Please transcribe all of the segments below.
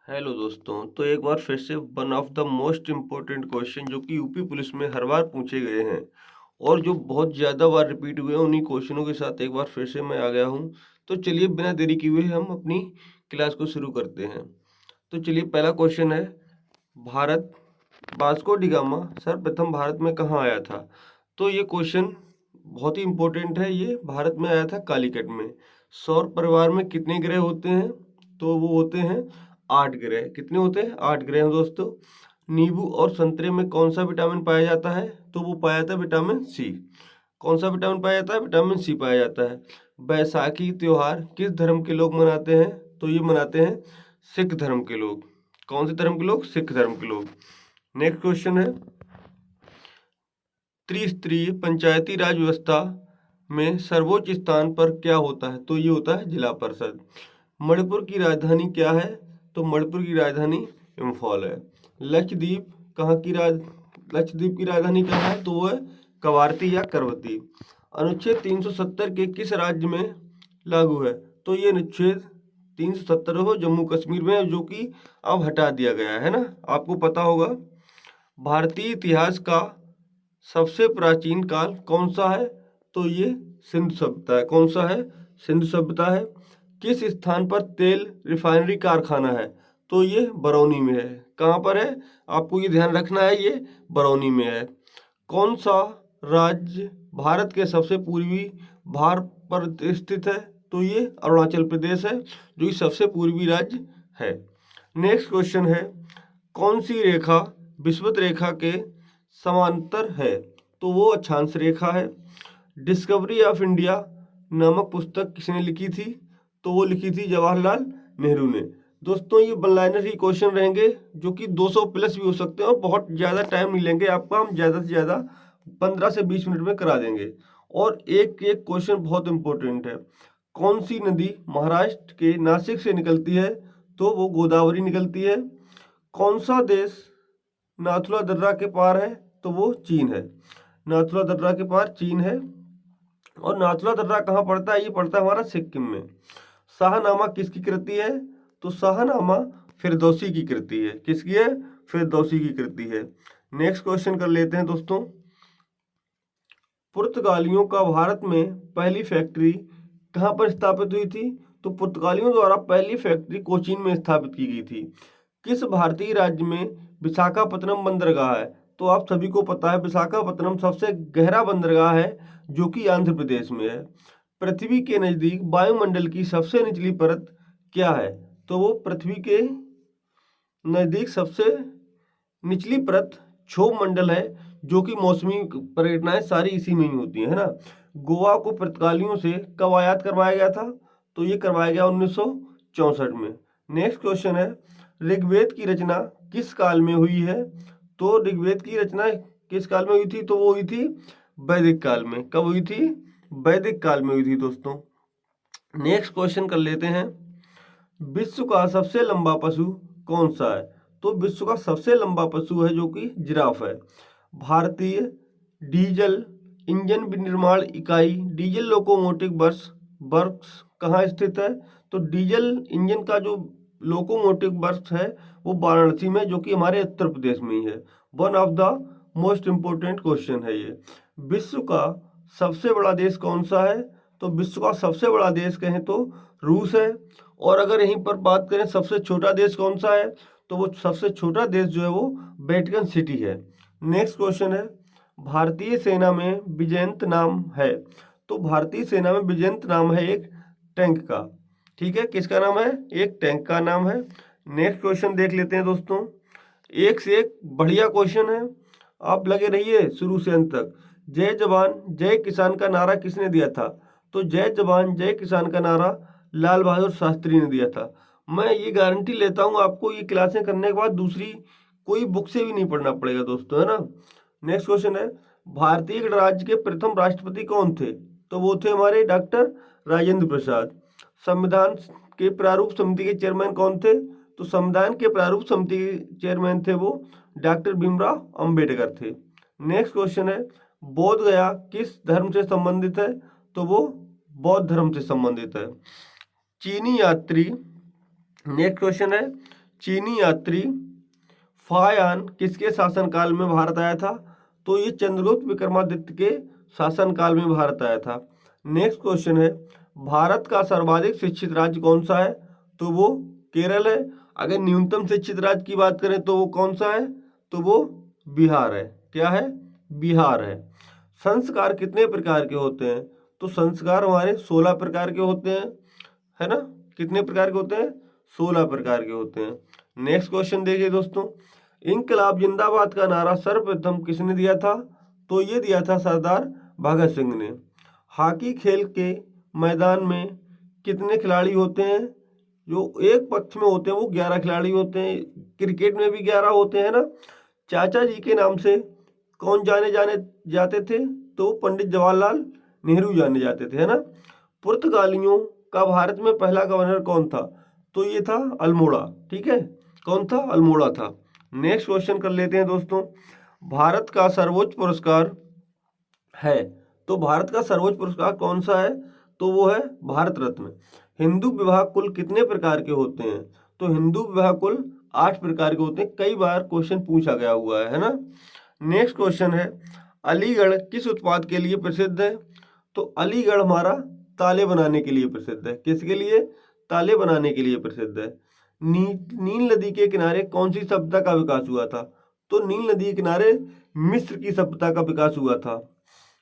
Hello दोस्तों, तो एक बार फिर से one of the most important question जो कि यूपी पुलिस में हर बार पूछे गए हैं और जो बहुत ज़्यादा बार रिपीट हुए हैं, उन्हीं क्वेश्चनों के साथ एक बार फिर से मैं आ गया हूँ। तो चलिए बिना देरी किए हुए हम अपनी क्लास को शुरू करते हैं। तो चलिए पहला क्वेश्चन है, भारत वास्को डी गामा सर्वप्रथम भारत में कहाँ आया था? तो ये क्वेश्चन बहुत ही इम्पोर्टेंट है। ये भारत में आया था कालीकट में। सौर परिवार में कितने ग्रह होते हैं? तो वो होते हैं 8 ग्रह। कितने होते हैं? 8 ग्रह हैं दोस्तों। नींबू और संतरे में कौन सा विटामिन पाया जाता है? तो वो पाया जाता है विटामिन सी। कौन सा विटामिन पाया जाता है? विटामिन सी पाया जाता है। बैसाखी त्योहार किस धर्म के लोग मनाते हैं? तो ये मनाते हैं सिख धर्म के लोग। कौन से धर्म के लोग? सिख धर्म के लोग। नेक्स्ट क्वेश्चन है, त्रिस्तरीय पंचायती राज व्यवस्था में सर्वोच्च स्थान पर क्या होता है? तो ये होता है जिला परिषद। मणिपुर की राजधानी क्या है? तो मणिपुर की राजधानी इम्फॉल है। लक्षद्वीप कहाँ की राज लक्षद्वीप की राजधानी कहाँ है? तो वो है कवारती या करवती। अनुच्छेद 370 के किस राज्य में लागू है? तो ये अनुच्छेद 370 हो जम्मू कश्मीर में है, जो कि अब हटा दिया गया है ना, आपको पता होगा। भारतीय इतिहास का सबसे प्राचीन काल कौन सा है? तो ये सिंधु सभ्यता है। कौन सा है? सिंधु सभ्यता है। किस स्थान पर तेल रिफाइनरी कारखाना है? तो ये बरौनी में है। कहाँ पर है? आपको ये ध्यान रखना है, ये बरौनी में है। कौन सा राज्य भारत के सबसे पूर्वी भाग पर स्थित है? तो ये अरुणाचल प्रदेश है, जो कि सबसे पूर्वी राज्य है। नेक्स्ट क्वेश्चन है, कौन सी रेखा विषुवत रेखा के समांतर है? तो वो अक्षांश रेखा है। डिस्कवरी ऑफ इंडिया नामक पुस्तक किसने लिखी थी? तो वो लिखी थी जवाहरलाल नेहरू ने। दोस्तों ये वन लाइनर ही क्वेश्चन रहेंगे, जो कि 200 प्लस भी हो सकते हैं और बहुत ज़्यादा टाइम नहीं लेंगे आपका। हम ज़्यादा से ज़्यादा 15 से 20 मिनट में करा देंगे। और एक एक क्वेश्चन बहुत इंपॉर्टेंट है, कौन सी नदी महाराष्ट्र के नासिक से निकलती है? तो वो गोदावरी निकलती है। कौन सा देश नाथुला दर्रा के पार है? तो वो चीन है। नाथुला दर्रा के पार चीन है। और नाथुला दर्रा कहाँ पड़ता है? ये पड़ता है हमारा सिक्किम में। शाहनामा किसकी कृति है? तो शाहनामा फिरदौसी की कृति है। किसकी है? फिरदौसी की कृति है। नेक्स्ट क्वेश्चन कर लेते हैं दोस्तों, पुर्तगालियों का भारत में पहली फैक्ट्री कहाँ पर स्थापित हुई थी? तो पुर्तगालियों द्वारा पहली फैक्ट्री कोचीन में स्थापित की गई थी। किस भारतीय राज्य में विशाखापत्तनम बंदरगाह है? तो आप सभी को पता है विशाखापत्तनम सबसे गहरा बंदरगाह है, जो कि आंध्र प्रदेश में है। पृथ्वी के नज़दीक वायुमंडल की सबसे निचली परत क्या है? तो वो पृथ्वी के नज़दीक सबसे निचली परत क्षोभ मंडल है, जो कि मौसमी परिघटनाएं सारी इसी में ही होती है ना। गोवा को पुर्तगालियों से कब आयात करवाया गया था? तो ये करवाया गया 1964 में। नेक्स्ट क्वेश्चन है, ऋग्वेद की रचना किस काल में हुई है? तो ऋग्वेद की रचना किस काल में हुई थी? तो वो हुई थी वैदिक काल में। कब हुई थी? वैदिक काल में हुई थी दोस्तों। नेक्स्ट क्वेश्चन कर लेते हैं, विश्व का सबसे लंबा पशु कौन सा है? तो विश्व का सबसे लंबा पशु है जो कि जिराफ है। भारतीय डीजल इंजन विनिर्माण इकाई डीजल लोकोमोटिव वर्क्स कहाँ स्थित है? तो डीजल इंजन का जो लोकोमोटिव वर्क्स है वो वाराणसी में, जो कि हमारे उत्तर प्रदेश में ही है। One of the most important question है ये। विश्व का सबसे बड़ा देश कौन सा है? तो विश्व का सबसे बड़ा देश कहें तो रूस है। और अगर यहीं पर बात करें सबसे छोटा देश कौन सा है, तो वो सबसे छोटा देश जो है वो वेटिकन सिटी है। नेक्स्ट क्वेश्चन है, भारतीय सेना में विजयंत नाम है। तो भारतीय सेना में विजयंत नाम है एक टैंक का। ठीक है, किसका नाम है? एक टैंक का नाम है। नेक्स्ट क्वेश्चन देख लेते हैं दोस्तों, एक से एक बढ़िया क्वेश्चन है, आप लगे रहिए शुरू से अंत तक। जय जवान जय किसान का नारा किसने दिया था? तो जय जवान जय किसान का नारा लाल बहादुर शास्त्री ने दिया था। मैं ये गारंटी लेता हूँ आपको ये क्लासें करने के बाद दूसरी कोई बुक से भी नहीं पढ़ना पड़ेगा दोस्तों, है ना। नेक्स्ट क्वेश्चन है, भारतीय गणराज्य के प्रथम राष्ट्रपति कौन थे? तो वो थे हमारे डॉक्टर राजेंद्र प्रसाद। संविधान के प्रारूप समिति के चेयरमैन कौन थे? तो संविधान के प्रारूप समिति के चेयरमैन थे वो डॉक्टर भीमराव अंबेडकर थे। नेक्स्ट क्वेश्चन है, बोध गया किस धर्म से संबंधित है? तो वो बौद्ध धर्म से संबंधित है। चीनी यात्री नेक्स्ट क्वेश्चन है, चीनी यात्री फायान किसके शासनकाल में भारत आया था? तो ये चंद्रगुप्त विक्रमादित्य के शासनकाल में भारत आया था। नेक्स्ट क्वेश्चन है, भारत का सर्वाधिक शिक्षित राज्य कौन सा है? तो वो केरल है। अगर न्यूनतम शिक्षित राज्य की बात करें तो वो कौन सा है? तो वो बिहार है। क्या है? बिहार है। संस्कार कितने प्रकार के होते हैं? तो संस्कार हमारे 16 प्रकार के होते हैं, है ना? कितने प्रकार के होते हैं? 16 प्रकार के होते हैं। नेक्स्ट क्वेश्चन देखिए दोस्तों, इंकलाब जिंदाबाद का नारा सर्वप्रथम किसने दिया था? तो ये दिया था सरदार भगत सिंह ने। हॉकी खेल के मैदान में कितने खिलाड़ी होते हैं? जो एक पक्ष में होते हैं वो 11 खिलाड़ी होते हैं। क्रिकेट में भी 11 होते हैं ना। चाचा जी के नाम से कौन जाने जाते थे? तो पंडित जवाहरलाल नेहरू जाने जाते थे, है ना। पुर्तगालियों का भारत में पहला गवर्नर कौन था? तो ये था अल्मोड़ा। ठीक है, कौन था? अल्मोड़ा था। नेक्स्ट क्वेश्चन कर लेते हैं दोस्तों, भारत का सर्वोच्च पुरस्कार है, तो भारत का सर्वोच्च पुरस्कार कौन सा है? तो वो है भारत रत्न। हिंदू विवाह कुल कितने प्रकार के होते हैं? तो हिंदू विवाह कुल 8 प्रकार के होते हैं। कई बार क्वेश्चन पूछा गया हुआ है ना। नेक्स्ट क्वेश्चन है, अलीगढ़ किस उत्पाद के लिए प्रसिद्ध है? तो अलीगढ़ हमारा ताले बनाने के लिए प्रसिद्ध है। किसके लिए? ताले बनाने के लिए प्रसिद्ध है। नील नदी के किनारे कौन सी सभ्यता का विकास हुआ था? तो नील नदी के किनारे मिस्र की सभ्यता का विकास हुआ था।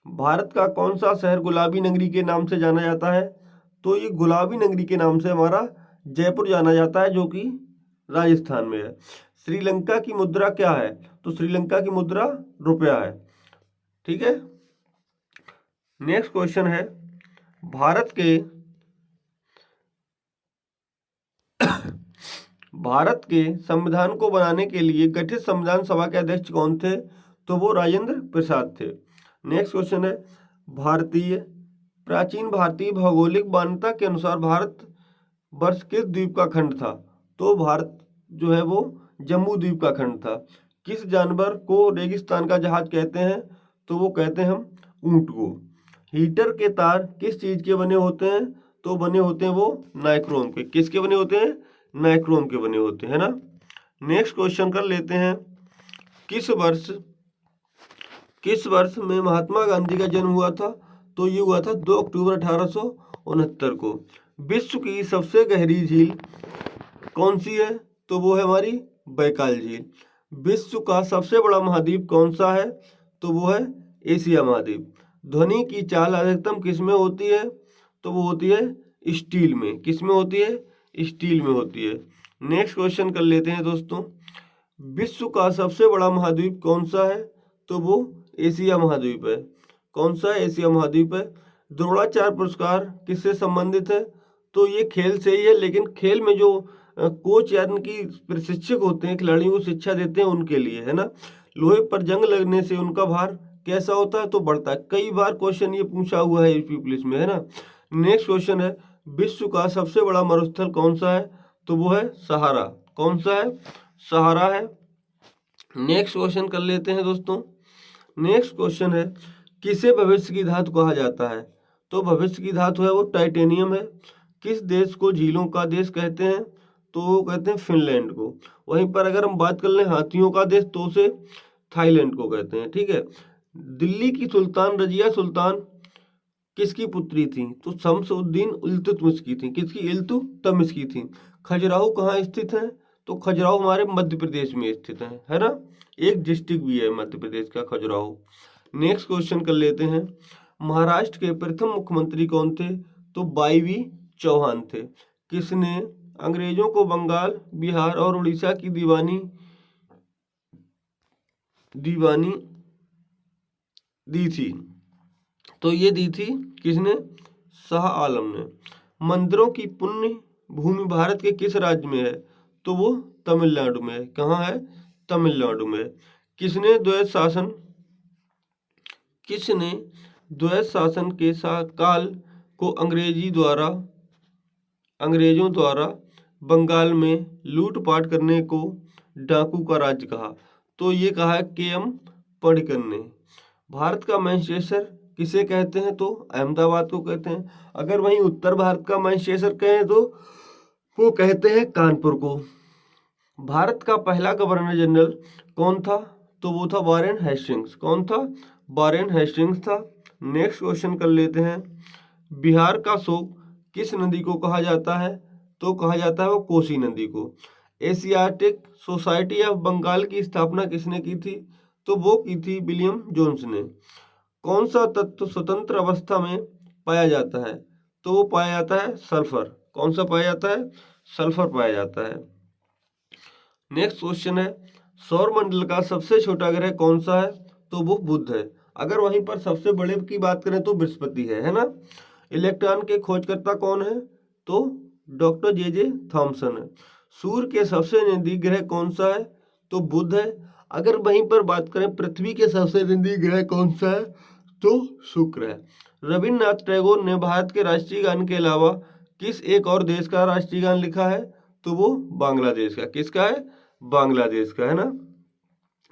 भारत का कौन सा शहर गुलाबी नगरी के नाम से जाना जाता है? तो ये गुलाबी नगरी के नाम से हमारा जयपुर जाना जाता है, जो कि राजस्थान में है। श्रीलंका की मुद्रा क्या है? तो श्रीलंका की मुद्रा रुपया है। ठीक है। नेक्स्ट क्वेश्चन है, भारत के संविधान को बनाने के लिए गठित संविधान सभा के अध्यक्ष कौन थे? तो वो राजेंद्र प्रसाद थे। नेक्स्ट क्वेश्चन है, प्राचीन भारतीय भौगोलिक मान्यता के अनुसार भारत वर्ष किस द्वीप का खंड था? तो भारत जो है वो जम्बू द्वीप का खंड था। किस जानवर को रेगिस्तान का जहाज कहते हैं? तो वो कहते हैं हम ऊंट को। हीटर के तार किस चीज के बने होते हैं? तो बने होते हैं वो नाइक्रोम के। किसके बने होते हैं? नाइक्रोम के बने होते हैं ना। नेक्स्ट क्वेश्चन कर लेते हैं, किस वर्ष में महात्मा गांधी का जन्म हुआ था? तो ये हुआ था 2 अक्टूबर 1869 को। विश्व की सबसे गहरी झील कौन सी है? तो वो है हमारी बैकाल झील। विश्व का सबसे बड़ा महाद्वीप कौन सा है? तो वो है एशिया महाद्वीप। ध्वनि की चाल अधिकतम किस में होती है? तो वो होती है स्टील में। किस में होती है? स्टील में होती है। नेक्स्ट क्वेश्चन कर लेते हैं दोस्तों, विश्व का सबसे बड़ा महाद्वीप कौन सा है? तो वो एशिया महाद्वीप है। कौन सा है? एशिया महाद्वीप है। द्रोणाचार्य पुरस्कार किससे संबंधित है? तो ये खेल से ही है, लेकिन खेल में जो कोच यानी कि प्रशिक्षक होते हैं, खिलाड़ियों को शिक्षा देते हैं, उनके लिए, है ना। लोहे पर जंग लगने से उनका भार कैसा होता है? तो बढ़ता है। कई बार क्वेश्चन ये पूछा हुआ है यूपी पुलिस में, है ना। नेक्स्ट क्वेश्चन है, विश्व का सबसे बड़ा मरुस्थल कौन सा है? तो वो है सहारा। कौन सा है? सहारा है। नेक्स्ट क्वेश्चन कर लेते हैं दोस्तों। नेक्स्ट क्वेश्चन है, किसे भविष्य की धातु कहा जाता है? तो भविष्य की धातु है वो टाइटेनियम है। किस देश को झीलों का देश कहते हैं? तो वो कहते हैं फिनलैंड को। वहीं पर अगर हम बात कर लें हाथियों का देश, तो उसे थाईलैंड को कहते हैं। ठीक है। दिल्ली की सुल्तान रजिया सुल्तान किसकी पुत्री थी? तो शम्स-उद-दीन इल्तुतमिश की थी। किसकी? इल्तुतमिश की थी। खजुराहो कहाँ स्थित है? तो खजुराहो हमारे मध्य प्रदेश में स्थित है ना। एक डिस्ट्रिक्ट भी है मध्य प्रदेश का, खजुराहो। नेक्स्ट क्वेश्चन कर लेते हैं, महाराष्ट्र के प्रथम मुख्यमंत्री कौन थे? तो वाई.वी. चौहान थे। किसने अंग्रेजों को बंगाल, बिहार और उड़ीसा की दीवानी दी थी? तो ये दी थी किसने? शाह आलम ने। मंदिरों की पुण्य भूमि भारत के किस राज्य में है? तो वो तमिलनाडु में है। कहाँ है? तमिलनाडु में। किसने द्वैत शासन के काल को अंग्रेजों द्वारा बंगाल में लूटपाट करने को डाकू का राज्य कहा? तो ये कहा है के.एम. पढ़िक्कन ने। भारत का मैनचेस्टर किसे कहते हैं? तो अहमदाबाद को कहते हैं। अगर वहीं उत्तर भारत का मैनचेस्टर कहें तो वो कहते हैं कानपुर को। भारत का पहला गवर्नर जनरल कौन था? तो वो था वारेन हेस्टिंग्स। कौन था? वारेन हेस्टिंग्स था। नेक्स्ट क्वेश्चन कर लेते हैं। बिहार का शोक किस नदी को कहा जाता है? तो कहा जाता है वो कोसी नदी को। एशियाटिक सोसाइटी ऑफ बंगाल की स्थापना किसने की थी? तो वो की थी विलियम जोन्स ने। कौन सा तत्व स्वतंत्र अवस्था में पाया जाता है? तो वो पाया जाता है सल्फर। कौन सा पाया जाता है? सल्फर पाया जाता है। नेक्स्ट क्वेश्चन है, सौर मंडल का सबसे छोटा ग्रह कौन सा है? तो वो बुध है। अगर वहीं पर सबसे बड़े की बात करें तो बृहस्पति है ना। इलेक्ट्रॉन के खोजकर्ता कौन है? तो डॉक्टर जे थॉमसन है। सूर्य के सबसे नजदीक ग्रह कौन सा है? तो बुध है। अगर वहीं पर बात करें पृथ्वी के सबसे नजदीक ग्रह कौन सा है? तो शुक्र है। रविन्द्रनाथ टैगोर ने भारत के राष्ट्रीय गान के अलावा किस एक और देश का राष्ट्रीय गान लिखा है? तो वो बांग्लादेश का। किसका है? बांग्लादेश का, है ना।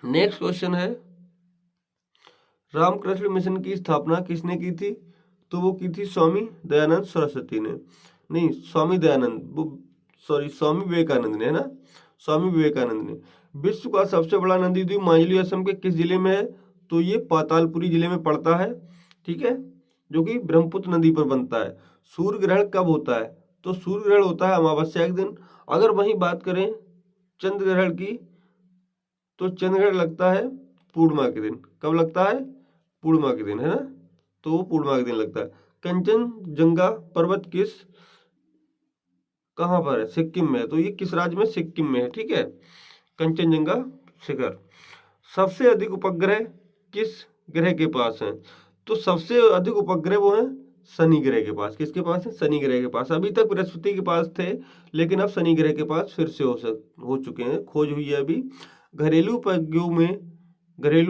नेक्स्ट क्वेश्चन है, रामकृष्ण मिशन की स्थापना किसने की थी? तो वो की थी स्वामी दयानंद सरस्वती ने। नहीं, स्वामी दयानंद, वो सॉरी स्वामी विवेकानंद ने, है ना। स्वामी विवेकानंद ने। विश्व का सबसे बड़ा नदी द्वीप माजुली असम के किस जिले में है? तो ये पातालपुरी जिले में पड़ता है, ठीक है, जो कि ब्रह्मपुत्र नदी पर बनता है। सूर्य ग्रहण कब होता है? तो सूर्य ग्रहण होता है अमावस्या के दिन। अगर वहीं बात करें चंद्र ग्रहण की, तो चंद्र ग्रहण लगता है पूर्णिमा के दिन। कब लगता है? पूर्णिमा के दिन, है ना। तो वो पूर्णिमा के दिन लगता है। कंचनजंगा पर्वत कहाँ पर है? सिक्किम में है। तो ये किस राज्य में? सिक्किम में है, ठीक है, कंचनजंगा शिखर। सबसे अधिक उपग्रह किस ग्रह के पास है? तो सबसे अधिक उपग्रह वो है शनि ग्रह के पास। किसके पास है? शनि ग्रह के पास। अभी तक बृहस्पति के पास थे, लेकिन अब शनि ग्रह के पास फिर से हो चुके हैं, खोज हुई है अभी। घरेलू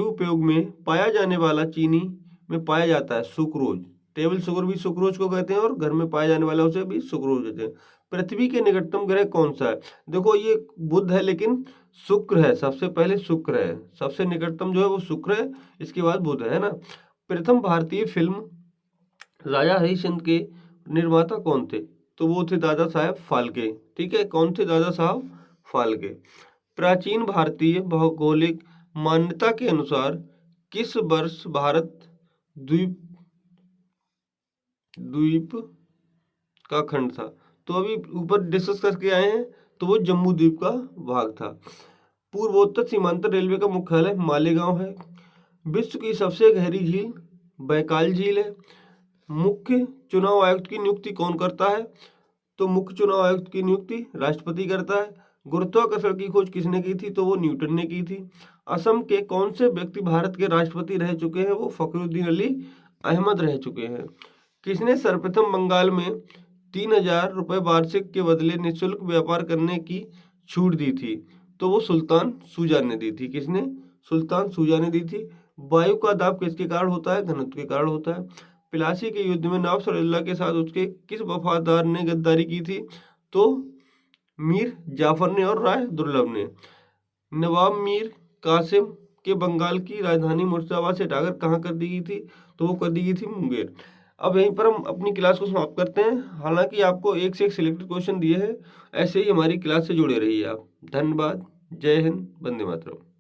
उपयोग में पाया जाने वाला चीनी में पाया जाता है सुक्रोज। टेबल शुगर भी सुक्रोज को कहते हैं, और घर में पाया जाने वाला उसे भी सुक्रोज कहते हैं। पृथ्वी के निकटतम ग्रह कौन सा है? देखो ये बुध है, लेकिन शुक्र है, सबसे पहले शुक्र है। सबसे निकटतम जो है वो शुक्र है, इसके बाद बुध है ना। प्रथम भारतीय फिल्म राजा हरिश्चंद्र के निर्माता कौन थे? तो वो थे दादा साहब फाल्के, ठीक है। कौन थे? दादा साहब फाल्के। प्राचीन भारतीय भौगोलिक मान्यता के अनुसार किस वर्ष भारत द्वीप द्वीप का खंड था? तो अभी ऊपर डिस्कस करके आए हैं, तो वो जम्मू द्वीप का भाग था। पूर्वोत्तर सीमांत रेलवे का मुख्यालय मालेगांव है। विश्व की सबसे गहरी झील बैकाल झील है। मुख्य चुनाव आयुक्त की नियुक्ति कौन करता है? तो मुख्य चुनाव आयुक्त की नियुक्ति राष्ट्रपति करता है। गुरुत्वाकर्षण की खोज किसने की थी? तो वो न्यूटन ने की थी। असम के कौन से व्यक्ति भारत के राष्ट्रपति रह चुके हैं? वो फखरुद्दीन अली अहमद रह चुके हैं। किसने सर्वप्रथम बंगाल में 3,000 रुपये वार्षिक के बदले निःशुल्क व्यापार करने की छूट दी थी? तो वो सुल्तान शुजा ने दी थी। किसने? सुल्तान शुजा ने दी थी। वायु का दाब किसके कारण होता है? घनत्व के कारण होता है। प्लासी के युद्ध में नवाब सिराजुद्दौला के साथ उसके किस वफादार ने गद्दारी की थी? तो मीर जाफर ने और राय दुर्लभ ने। नवाब मीर कासिम के बंगाल की राजधानी मुर्शिदाबाद से हटाकर कहाँ कर दी गई थी? तो वो कर दी गई थी मुंगेर। अब यहीं पर हम अपनी क्लास को समाप्त करते हैं। हालांकि आपको एक से एक सिलेक्टेड क्वेश्चन दिए हैं, ऐसे ही हमारी क्लास से जुड़े रहिए आप। धन्यवाद। जय हिंद, वंदे मातरम।